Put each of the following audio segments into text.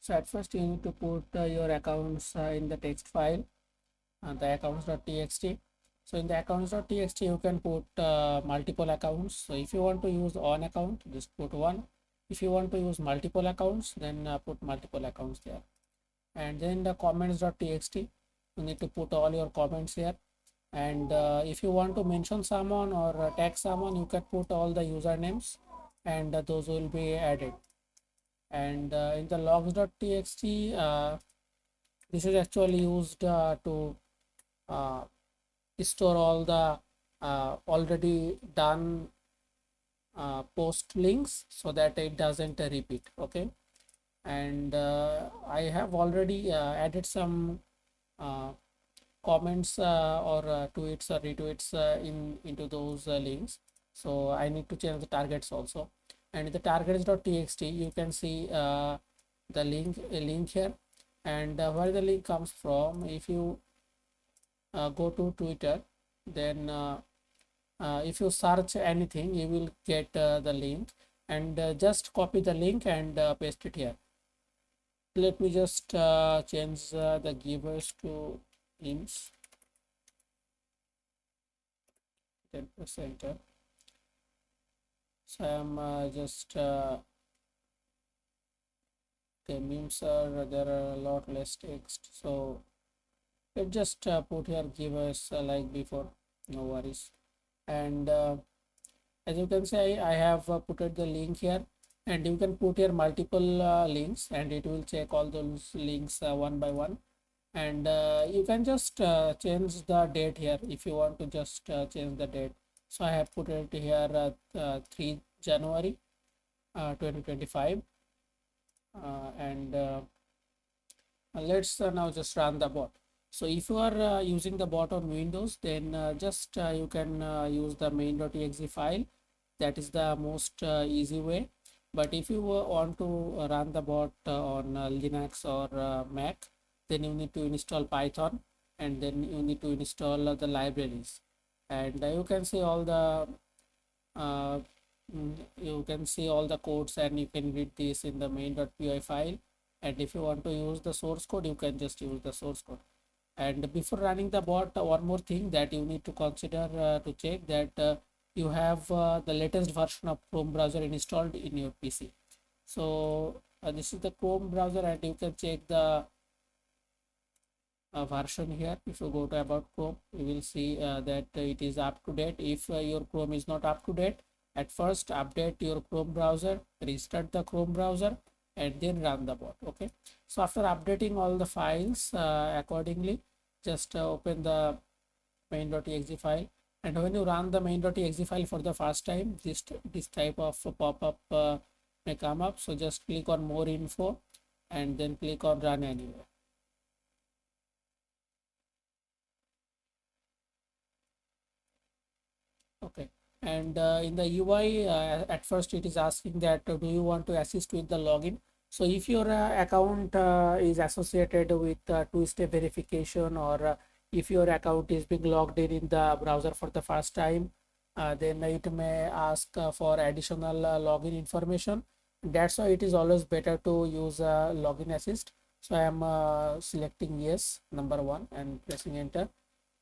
So at first you need to put your accounts in the text file, the accounts.txt. So in the accounts.txt you can put multiple accounts. So if you want to use one account, just put one. If you want to use multiple accounts, then put multiple accounts there. And then the comments.txt, you need to put all your comments here. And if you want to mention someone or tag someone, you can put all the usernames, and those will be added. And in the logs.txt, this is actually used to uh, store all the already done post links so that it doesn't repeat. Okay, and I have already added some uh, comments or tweets or retweets into those links. So I need to change the targets also. And in the targets.txt you can see the link here, and where the link comes from. If you go to Twitter, then if you search anything, you will get the link, and just copy the link and paste it here. Let me just change the givers to imps. Then press enter. So I'm just okay, memes are there are a lot less text, so let's just put here givers like before, no worries. And as you can see, I have put the link here, and you can put here multiple links, and it will check all those links one by one. And you can just change the date here if you want to just change the date. So I have put it here 3 January 2025, and let's now just run the bot. So if you are using the bot on Windows, then just you can use the main.exe file. That is the most easy way. But if you want to run the bot on Linux or Mac, then you need to install Python, and then you need to install the libraries. And you can see all the uh, you can see all the codes, and you can read this in the main.py file. And if you want to use the source code, you can just use the source code. And before running the bot, one more thing that you need to consider to check that you have the latest version of Chrome browser installed in your PC. So this is the Chrome browser, and you can check the version here. If you go to about Chrome, you will see that it is up to date. If your Chrome is not up to date, at first update your Chrome browser, restart the Chrome browser, and then run the bot. Okay, so after updating all the files accordingly, just open the main.exe file, and when you run the main.exe file for the first time, this type of pop-up may come up. So just click on more info, and then click on run anywhere. Okay, and in the UI, at first it is asking that do you want to assist with the login. So if your account is associated with two-step verification, or if your account is being logged in the browser for the first time, then it may ask for additional login information. That's why it is always better to use login assist. So I am selecting yes, number one, and pressing enter.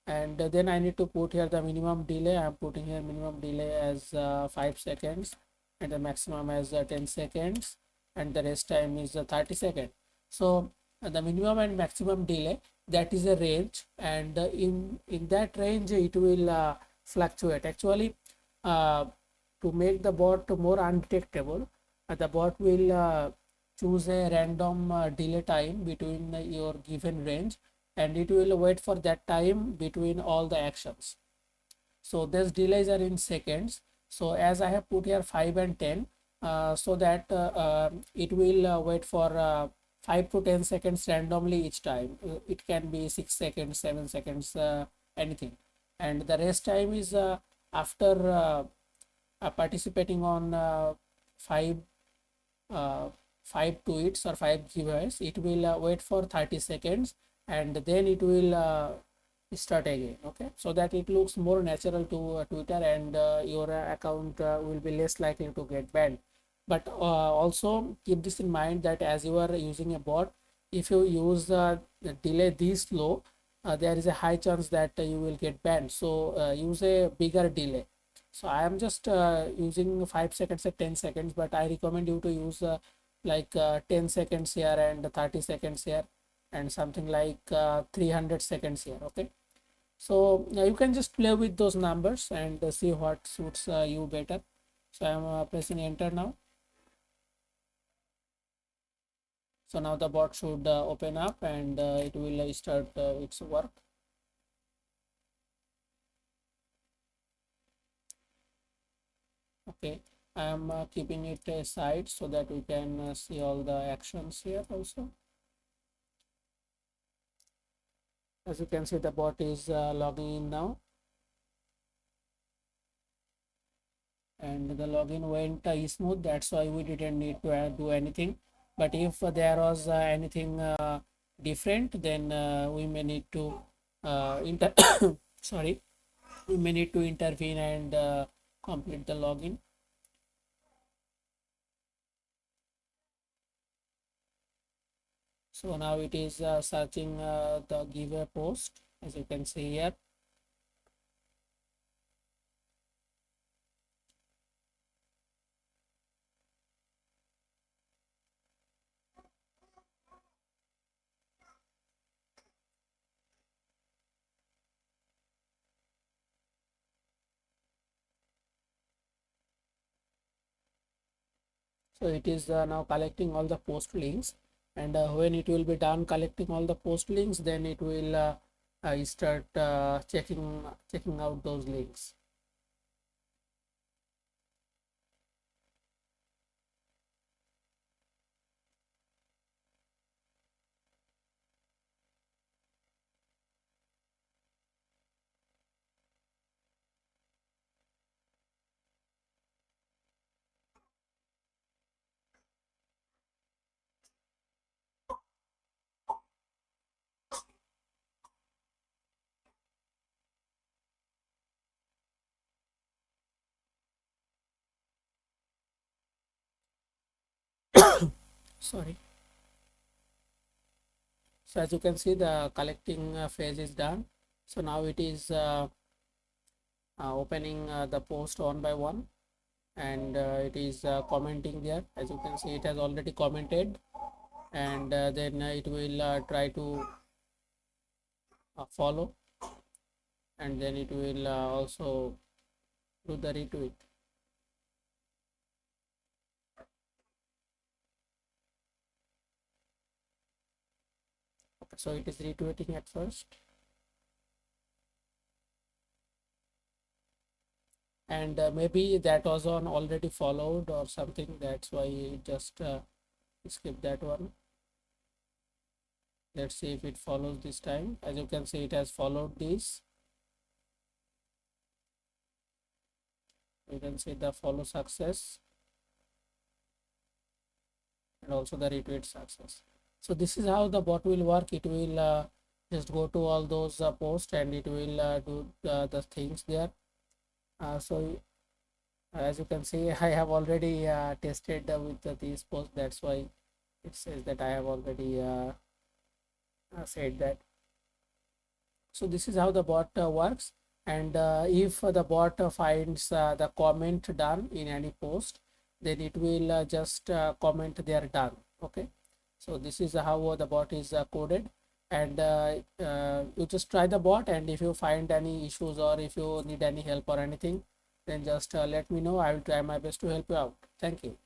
And then I need to put here the minimum delay. I'm putting here minimum delay as 5 seconds, and the maximum as 10 seconds, and the rest time is 30 seconds. So the minimum and maximum delay, that is a range, and in that range it will fluctuate. Actually, to make the bot more undetectable, the bot will choose a random delay time between your given range, and it will wait for that time between all the actions. So these delays are in seconds. So as I have put here 5 and 10, so that it will wait for 5 to 10 seconds randomly each time. It can be 6 seconds, 7 seconds, anything. And the rest time is after participating on 5 5 tweets or 5 giveaways, it will wait for 30 seconds, and then it will start again. Okay, so that it looks more natural to Twitter, and your account will be less likely to get banned. But also keep this in mind that as you are using a bot, if you use the delay this low, there is a high chance that you will get banned. So use a bigger delay. So I am just using 5 seconds or 10 seconds, but I recommend you to use like 10 seconds here and 30 seconds here and something like 300 seconds here. Okay. So you can just play with those numbers and see what suits you better. So I am pressing enter now. So now the bot should open up and it will start its work. Okay, I am keeping it aside so that we can see all the actions here also. As you can see, the bot is logging in now, and the login went smooth. That's why we didn't need to do anything. But if there was anything different, then we may need to inter sorry, we may need to intervene and complete the login. So now it is searching the giveaway post, as you can see here. So it is now collecting all the post links, and when it will be done collecting all the post links, then it will start checking out those links. Sorry. So as you can see, the collecting phase is done. So now it is opening the post one by one, and it is commenting there. As you can see, it has already commented, and then it will try to follow, and then it will also do the retweet. Okay, so it is retweeting at first, and maybe that was on already followed or something. That's why it just skip that one. Let's see if it follows this time. As you can see, it has followed this. You can see the follow success and also the retweet success. So this is how the bot will work. It will just go to all those posts and it will do the things there. So as you can see, I have already tested with these posts. That's why it says that I have already said that. So this is how the bot works. And if the bot finds the comment done in any post, then it will just comment there done. Okay. So this is how the bot is coded, and you just try the bot, and if you find any issues or if you need any help or anything, then just let me know. I will try my best to help you out. Thank you.